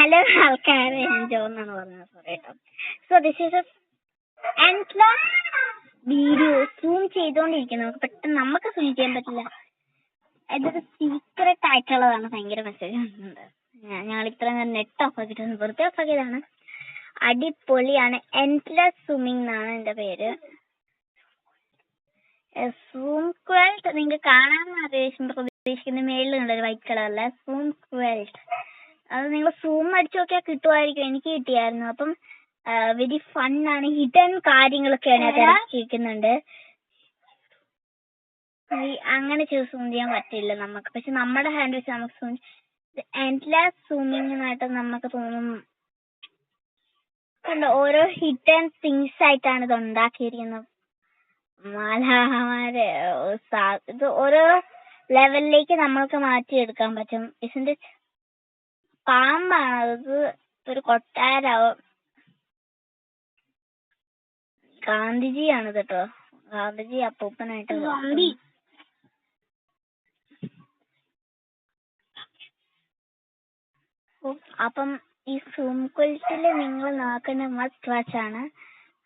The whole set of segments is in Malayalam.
ഹലോ ആൾക്കാരെ, ഞാൻ ജോന്നാണ് പറഞ്ഞത്. സോറി കേട്ടോ. So this is endless video. Zoom ചെയ്തോണ്ടിരിക്കുന്നു, നമുക്ക് പെട്ടെന്ന് നമുക്ക് സൂം ചെയ്യാൻ പറ്റില്ല. ഇതൊരു സീക്രട്ട് ആയിട്ടുള്ളതാണ്. ഭയങ്കര മെസ്സേജ് വന്നിട്ടുണ്ട്. ഞങ്ങൾ ഇത്ര നെറ്റ് ഓഫ് ആക്കിയിട്ട് വെറുതെ ഓഫ് ആക്കിയതാണ്. അടിപൊളിയാണ്. എൻഡ്ലെസ് സൂമിങ് എന്നാണ് എന്റെ പേര്. സൂം ക്വൽട്ട് നിങ്ങൾക്ക് കാണാൻ പ്രതീക്ഷിക്കുന്ന മേളിൽ കണ്ടൊരു വൈറ്റ് കളറല്ല, സൂം ക്വൽട്ട്. അത് നിങ്ങൾ സൂം അടിച്ചു നോക്കിയാൽ കിട്ടുമായിരിക്കും. എനിക്ക് കിട്ടിയായിരുന്നു. അപ്പം വെരി ഫണ്ണാണ്. ഹിഡൻ കാര്യങ്ങളൊക്കെയാണ് അത് ഇറക്കിയിരിക്കുന്നുണ്ട്. അങ്ങനെ ചെയ്ത് സൂം ചെയ്യാൻ പറ്റില്ല നമുക്ക്, പക്ഷെ നമ്മുടെ ഹാൻഡ് വെച്ച് നമുക്ക് സൂം. എൻഡ്ലെസ് സൂമിങ്ങിനായിട്ട് നമുക്ക് തോന്നും. ഓരോ ഹിഡൻ തിങ്സ് ആയിട്ടാണ് ഇത് ഉണ്ടാക്കിയിരിക്കുന്നത്. മാലാഹമാരെ ഇത് ഓരോ ലെവലിലേക്ക് നമ്മൾക്ക് മാറ്റിയെടുക്കാൻ പറ്റും. ഇതിന്റെ പാമ്പാണ് അത്. ഒരു കൊട്ടാരാവും. ഗാന്ധിജിയാണ് കേട്ടോ. ഗാന്ധിജി അപ്പൂപ്പനായിട്ട്. അപ്പം ഈ സൂം ക്വൽറ്റില് നിങ്ങൾ നോക്കേണ്ട മസ്റ്റ് വാച്ച് ആണ്.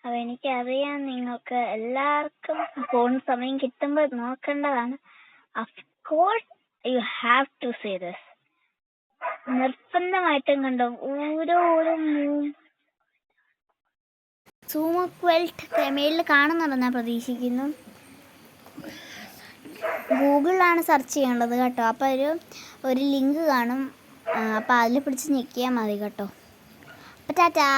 അപ്പൊ എനിക്കറിയാം നിങ്ങൾക്ക് എല്ലാവർക്കും ഫോൺ സമയം കിട്ടുമ്പോൾ നോക്കേണ്ടതാണ്. Of course you have to see this. നിർബന്ധമായിട്ടും കണ്ടോ. ഓരോ സൂം ക്വൽറ്റ് മേളിൽ കാണുന്നുണ്ടെന്ന് ഞാൻ പ്രതീക്ഷിക്കുന്നു. ഗൂഗിളിലാണ് സെർച്ച് ചെയ്യേണ്ടത് കേട്ടോ. അപ്പോൾ ഒരു ലിങ്ക് കാണും. അപ്പോൾ അതിൽ പിടിച്ച് ഞെക്കിയാൽ മതി കേട്ടോ. അപ്പോൾ ടാറ്റാ.